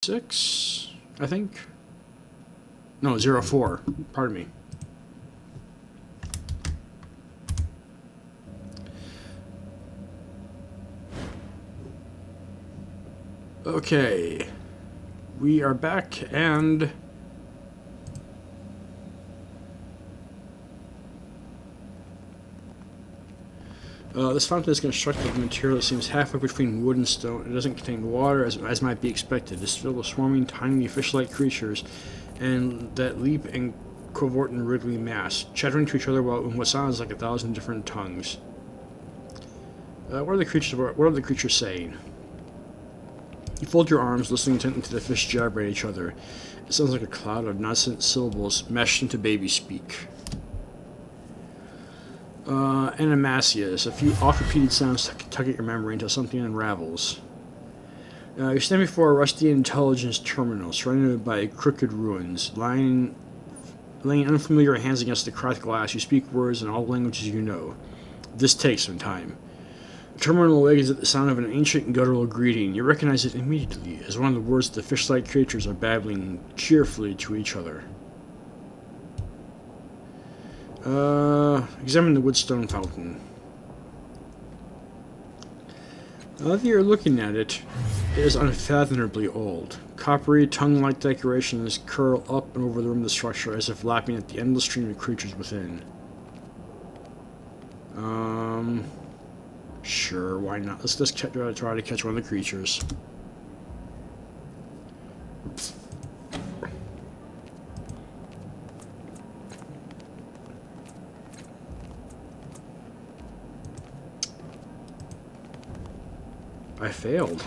6, I think. No, 04. Pardon me. Okay. We are back, and this fountain is constructed of material that seems halfway between wood and stone. It doesn't contain water, as might be expected. It's filled with swarming, tiny, fish-like creatures, and that leap and cavort in wriggly mass, chattering to each other in what sounds like 1,000 different tongues. What are the creatures saying? You fold your arms, listening intently to the fish jabber at each other. It sounds like a cloud of nonsense syllables meshed into baby speak. Animasias, a few oft-repeated sounds tug at your memory until something unravels. You stand before a rusty intelligence terminal, surrounded by crooked ruins. Laying unfamiliar hands against the cracked glass, you speak words in all languages you know. This takes some time. The terminal awakens at the sound of an ancient guttural greeting. You recognize it immediately as one of the words the fish-like creatures are babbling cheerfully to each other. Examine the woodstone fountain. Now that you're looking at it, it is unfathomably old. Coppery, tongue-like decorations curl up and over the rim of the structure as if lapping at the endless stream of creatures within. Sure, why not? Let's just try to catch one of the creatures. I failed.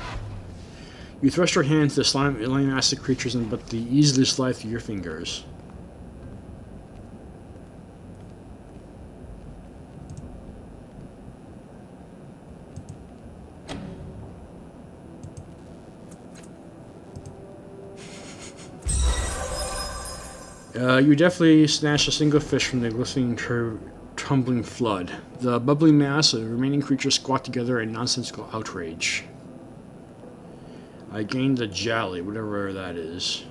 You thrust your hand into the slimy mass of creatures but they easily slide through your fingers. You definitely snatched a single fish from the glistening, tumbling flood. The bubbling mass of the remaining creatures squat together in nonsensical outrage. I gained the jolly, whatever that is.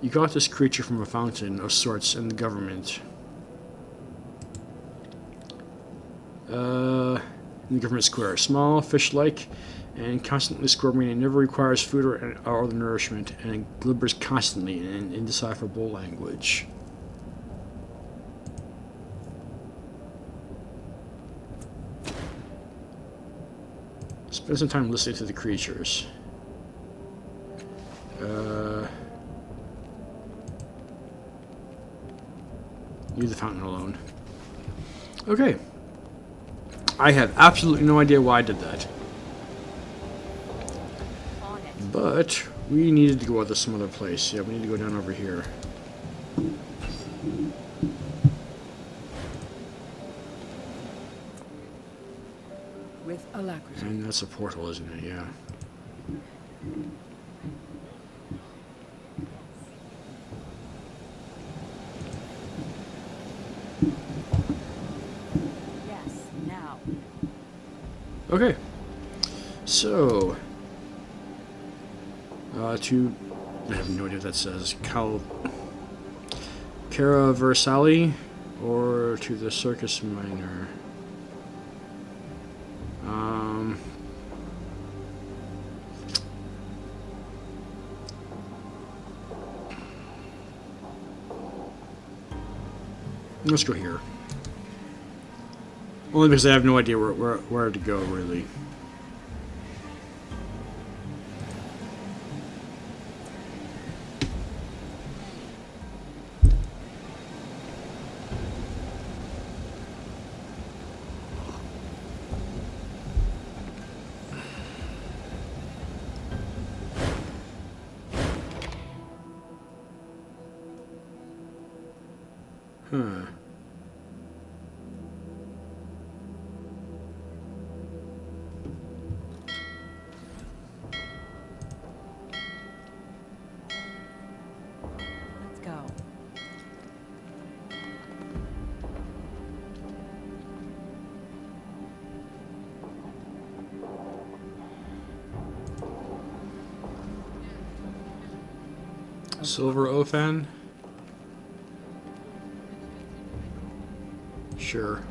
You got this creature from a fountain of sorts in the government. In the government square. Small, fish-like, and constantly squirming. It never requires food or other nourishment, and it glibbers constantly in an indecipherable language. Spend some time listening to the creatures. Leave the fountain alone. Okay. I have absolutely no idea why I did that. But we needed to go out to some other place. Yeah, we need to go down over here. With alacrity. And that's a portal, isn't it? Yeah. Yes, now. Okay. So, I have no idea what that says. Caraversali, or to the circus minor. Let's go here. Only because I have no idea where to go, really. Huh. Let's go. Silver Ophan? Sure.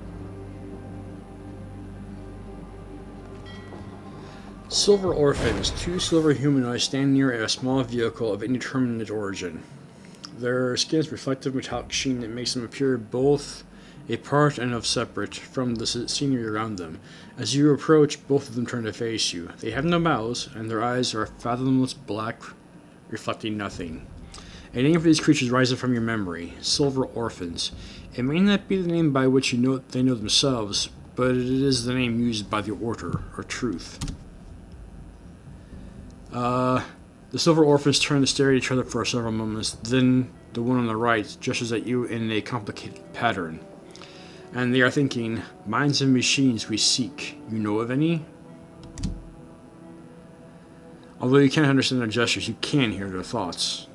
Silver orphans, two silver humanoids stand near a small vehicle of indeterminate origin. Their skin is reflective metallic sheen that makes them appear both apart and of separate from the scenery around them. As you approach, both of them turn to face you. They have no mouths, and their eyes are fathomless black, reflecting nothing. A name for these creatures rises from your memory: Silver Orphans. It may not be the name by which they know themselves, but it is the name used by the Order, or Truth. The Silver Orphans turn to stare at each other for several moments, then the one on the right gestures at you in a complicated pattern. And they are thinking, minds and machines we seek. You know of any? Although you can't understand their gestures, you can hear their thoughts.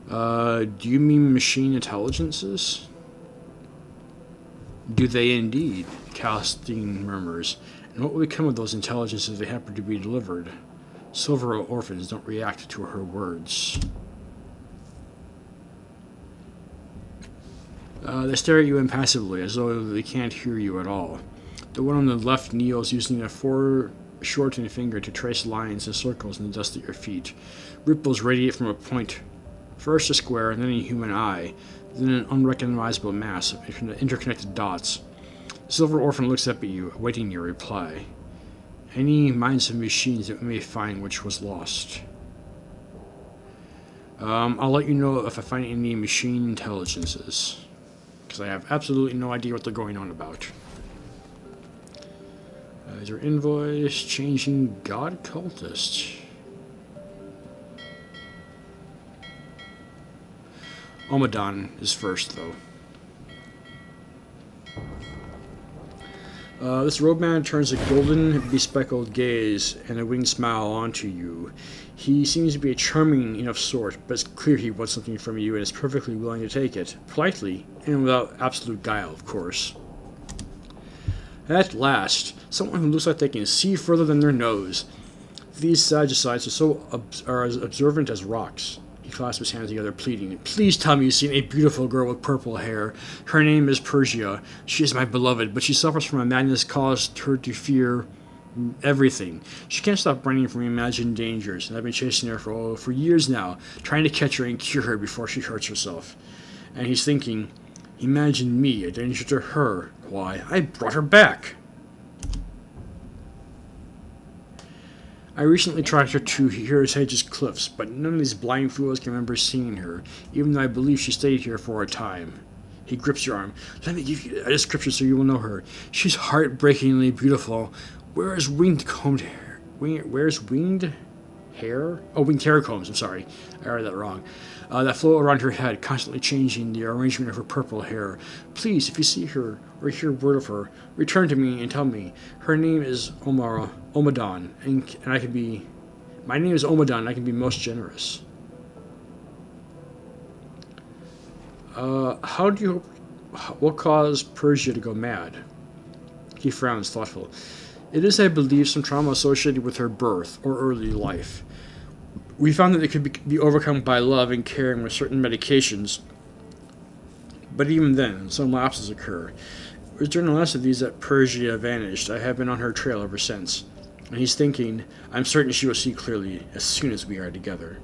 Do you mean machine intelligences? Do they indeed? Casting murmurs. And what will become of those intelligences if they happen to be delivered? Silver Orphans don't react to her words. They stare at you impassively, as though they can't hear you at all. The one on the left kneels, using a foreshortened finger to trace lines and circles in the dust at your feet. Ripples radiate from a point, first a square, and then a human eye, then an unrecognizable mass of interconnected dots. The Silver Orphan looks up at you, awaiting your reply. Any minds of machines that we may find which was lost. I'll let you know if I find any machine intelligences, because I have absolutely no idea what they're going on about. Is there invoice? Changing God Cultist. Omadon is first, though. This roadman turns a golden, bespeckled gaze and a winged smile onto you. He seems to be a charming enough sort, but it's clear he wants something from you and is perfectly willing to take it. Politely, and without absolute guile, of course. At last, someone who looks like they can see further than their nose. These Sadducites are as observant as rocks. He clasps his hands together, pleading, "Please tell me you've seen a beautiful girl with purple hair. Her name is Persia. She is my beloved, but she suffers from a madness caused her to fear everything. She can't stop running from imagined dangers, and I've been chasing her for years now, trying to catch her and cure her before she hurts herself." And he's thinking, imagine me a danger to her. Why, I brought her back. I recently tracked her to Heroes Hedge's cliffs, but none of these blind fools can remember seeing her, even though I believe she stayed here for a time. He grips your arm. Let me give you a description so you will know her. She's heartbreakingly beautiful. Where's winged hair? Where's winged hair? Oh, winged hair combs, I'm sorry. I read that wrong. That flow around her head, constantly changing the arrangement of her purple hair. Please, if you see her or hear word of her, return to me and tell me. Her name is Omadon, and I can be... My name is Omadon, and I can be most generous. How do you... What caused Persia to go mad? He frowns, thoughtful. It is, I believe, some trauma associated with her birth or early life. We found that it could be overcome by love and caring with certain medications, but even then, some lapses occur. It was during the last of these that Persia vanished. I have been on her trail ever since. And he's thinking, I'm certain she will see clearly as soon as we are together.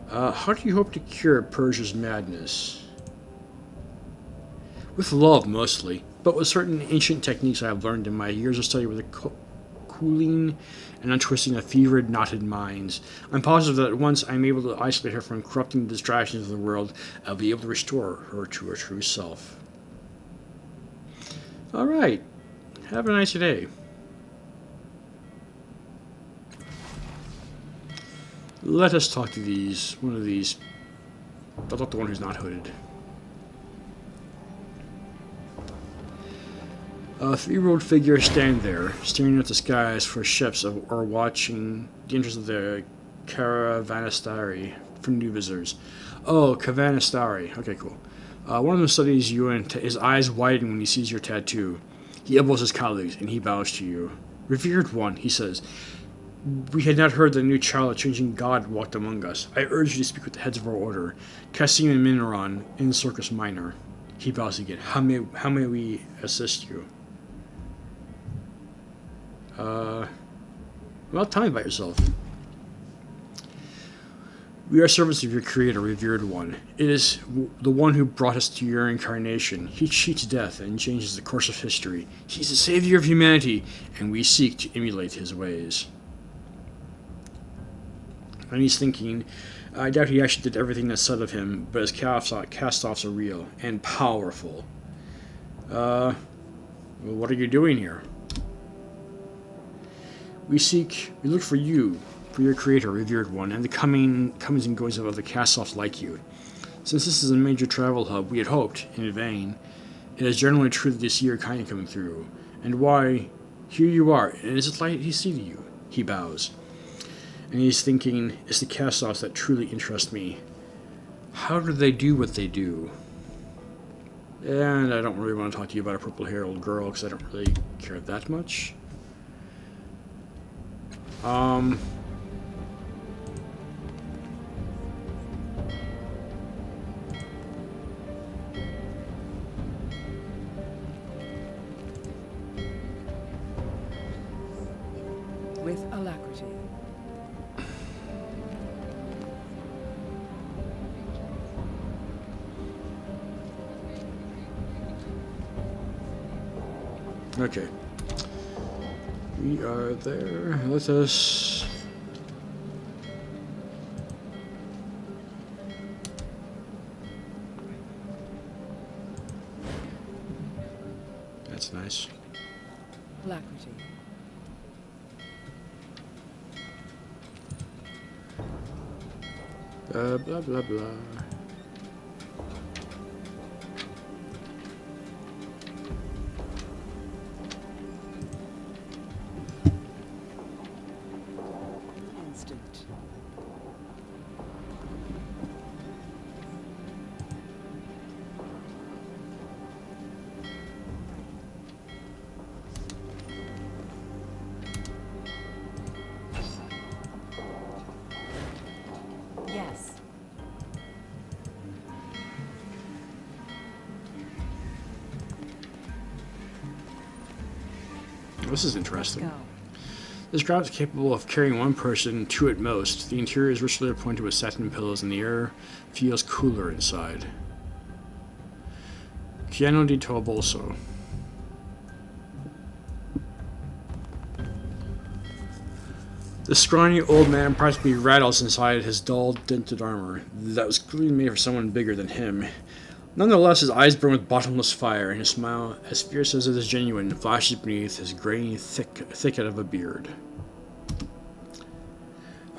How do you hope to cure Persia's madness? With love, mostly, but with certain ancient techniques I have learned in my years of study with the cooling and untwisting of fevered, knotted minds. I'm positive that once I'm able to isolate her from corrupting distractions of the world, I'll be able to restore her to her true self. Alright. Have a nice day. Let us talk to one of these. I'll talk to one who's not hooded. Three-robed figures stand there, staring at the skies for ships or watching the entrance of the Caravanistari for new visitors. Oh, Caravanistari. Okay, cool. One of them studies you, and his eyes widen when he sees your tattoo. He elbows his colleagues, and he bows to you. Revered one, he says. We had not heard that a new child, a changing god, walked among us. I urge you to speak with the heads of our order, Cassim and Minoron, in Circus Minor. He bows again. How may we assist you? Well, tell me about yourself. We are servants of your creator, revered one. It is the one who brought us to your incarnation. He cheats death and changes the course of history. He's the savior of humanity, and we seek to emulate his ways. And he's thinking, I doubt he actually did everything that's said of him, but his cast-offs are real and powerful. Well, what are you doing here? We look for you, for your creator, revered one, and the comings and goings of other cast-offs like you. Since this is a major travel hub, we had hoped, in vain, it is generally true that you see your kind coming through. And why, here you are, and is it like he see to you? He bows. And he's thinking, it's the cast-offs that truly interest me. How do they do what they do? And I don't really want to talk to you about a purple-haired old girl, because I don't really care that much. With alacrity. Okay. We are there. Let us... That's nice. Alacrity. Blah, blah, blah. Instinct. Yes. This is interesting. Go. This ground is capable of carrying one person, two at most. The interior is richly appointed with satin pillows, and the air feels cooler inside. Piano di Tobolso. The scrawny old man practically rattles inside his dull, dented armor that was clearly made for someone bigger than him. Nonetheless, his eyes burn with bottomless fire, and his smile, as fierce as it is genuine, flashes beneath his graying thicket of a beard.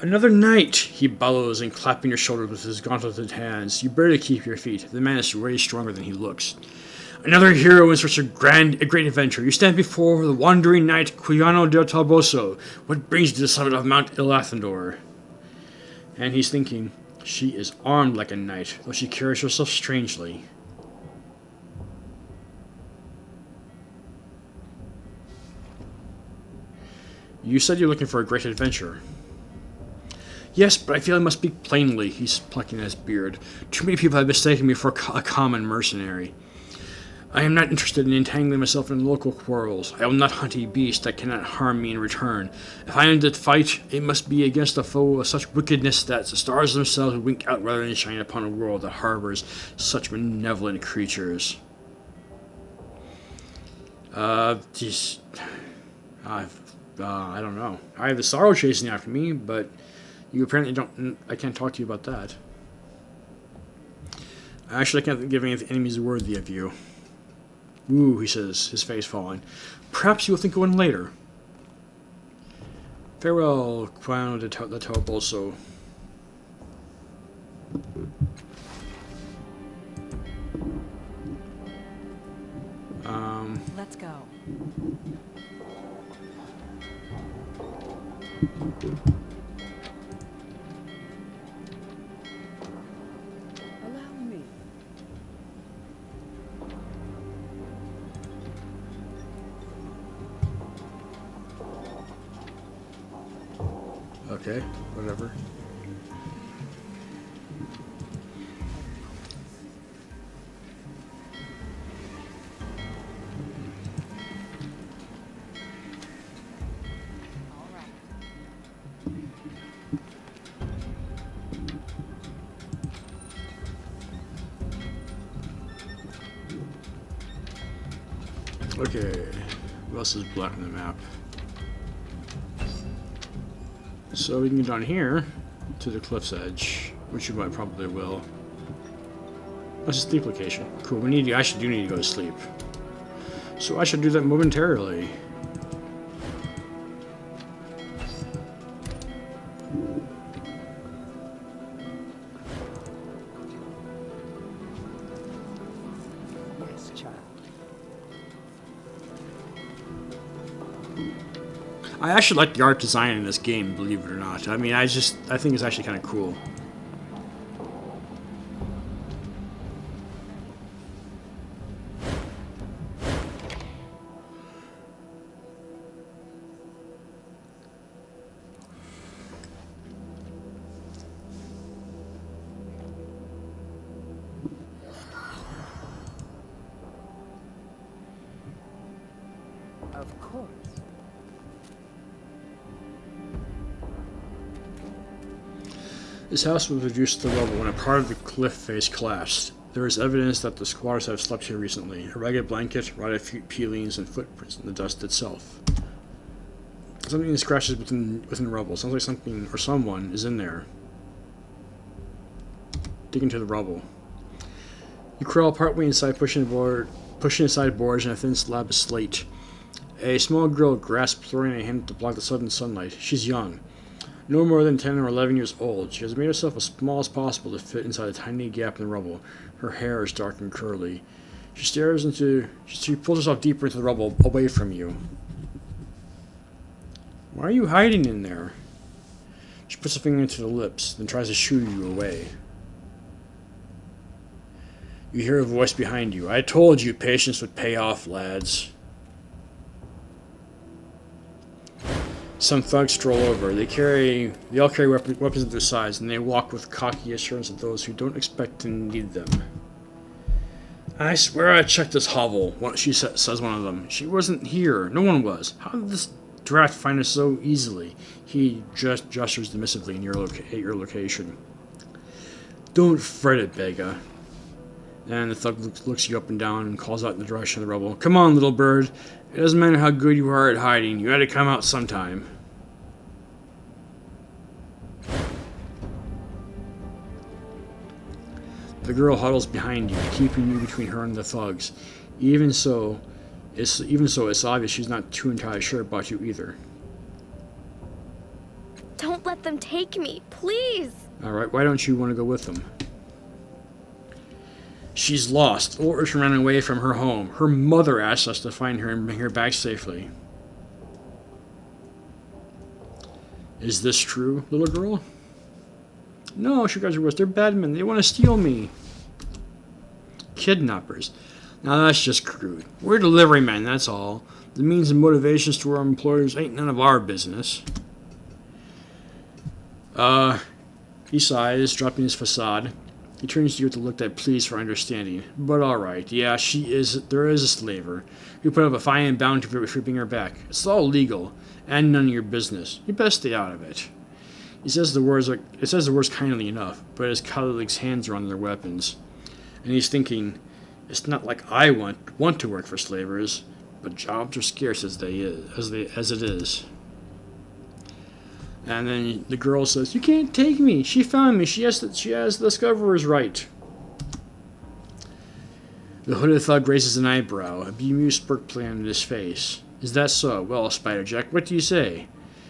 Another night, he bellows, and clapping your shoulders with his gauntleted hands. You barely keep your feet. The man is way stronger than he looks. Another hero in such a great adventure. You stand before the wandering knight Cuyano del Toboso. What brings you to the summit of Mount Ilathandor? And he's thinking, she is armed like a knight, though she carries herself strangely. You said you're looking for a great adventure. Yes, but I feel I must speak plainly, he's plucking at his beard. Too many people have mistaken me for a common mercenary. I am not interested in entangling myself in local quarrels. I will not hunt a beast that cannot harm me in return. If I am to fight, it must be against a foe of such wickedness that the stars themselves wink out rather than shine upon a world that harbors such malevolent creatures. I don't know. I have the sorrow chasing after me, but you apparently don't. I can't talk to you about that. Actually, I can't give any enemies worthy of you. Ooh, he says, his face falling. Perhaps you will think of one later. Farewell, Quano de Tobolso. Let's go. Allow me. Okay, whatever. Okay, what else is black on the map? So we can get down here to the cliff's edge, which you might probably will. That's a sleep location. Cool. We need. I actually do need to go to sleep. So I should do that momentarily. Yes, child. I actually like the art design in this game, believe it or not. I mean, I think it's actually kind of cool. Of course. This house was reduced to rubble when a part of the cliff face collapsed. There is evidence that the squatters have slept here recently. A ragged blanket, rotted peelings, and footprints in the dust itself. Something scratches within rubble. Sounds like something or someone is in there. Dig into the rubble. You crawl partway inside, pushing aside boards and a thin slab of slate. A small girl grasps throwing a hand to block the sudden sunlight. She's young. No more than 10 or 11 years old. She has made herself as small as possible to fit inside a tiny gap in the rubble. Her hair is dark and curly. She pulls herself deeper into the rubble, away from you. Why are you hiding in there? She puts a finger into the lips, then tries to shoo you away. You hear a voice behind you. I told you patience would pay off, lads. Some thugs stroll over. They all carry weapons at their sides, and they walk with cocky assurance of those who don't expect to need them. I swear I checked this hovel, says one of them. She wasn't here. No one was. How did this draft find us so easily? He just gestures dismissively at your location. Don't fret it, Bega. And the thug looks you up and down and calls out in the direction of the rubble. Come on, little bird. It doesn't matter how good you are at hiding. You had to come out sometime. The girl huddles behind you, keeping you between her and the thugs. Even so, it's obvious she's not too entirely sure about you either. Don't let them take me, please. All right, why don't you want to go with them? She's lost, or she ran away from her home. Her mother asked us to find her and bring her back safely. Is this true, little girl? No, she guys are worse. They're bad men. They want to steal me. Kidnappers. Now that's just crude. We're delivery men, that's all. The means and motivations to our employers ain't none of our business. He sighs, dropping his facade. He turns to you with a look that pleads for understanding. But alright, yeah, there is a slaver. You put up a fine bounty for bringing her back. It's all legal, and none of your business. You best stay out of it. It says the words kindly enough, but his colleagues' hands are on their weapons. And he's thinking, it's not like I want to work for slavers, but jobs are scarce as it is. And then the girl says, "You can't take me. She found me. She has the discoverer's right." The hooded thug raises an eyebrow, a bemused smirk playing on his face. Is that so? Well, Spiderjack, what do you say?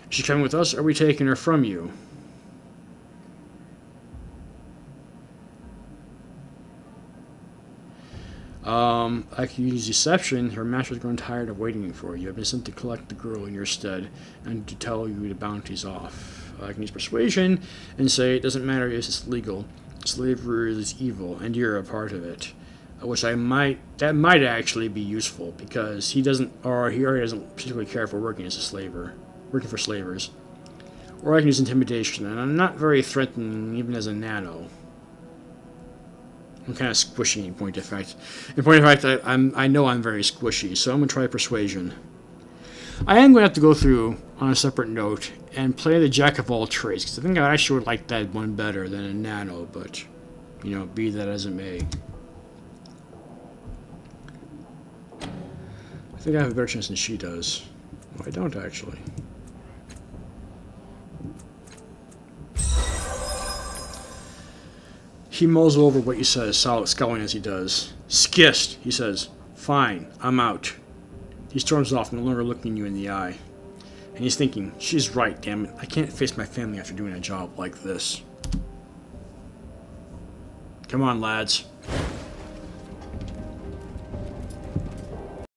Is she coming with us, or are we taking her from you? I could use deception. Her master's grown tired of waiting for you. I've been sent to collect the girl in your stead and to tell you the bounty's off. I can use persuasion and say it doesn't matter if it's legal. Slavery is evil, and you're a part of it. That might actually be useful because he already doesn't particularly care for working for slavers. Or I can use intimidation, and I'm not very threatening even as a nano. I'm kind of squishy in point of fact. In point of fact, I know I'm very squishy, so I'm going to try persuasion. I am going to have to go through, on a separate note, and play the jack of all trades, because I think I actually would like that one better than a nano, but, you know, be that as it may. I think I have a better chance than she does. No, I don't, actually. He mulls over what you says, scowling as he does. Skist, he says. Fine, I'm out. He storms off, no longer looking you in the eye. And he's thinking, she's right, damn it. I can't face my family after doing a job like this. Come on, lads.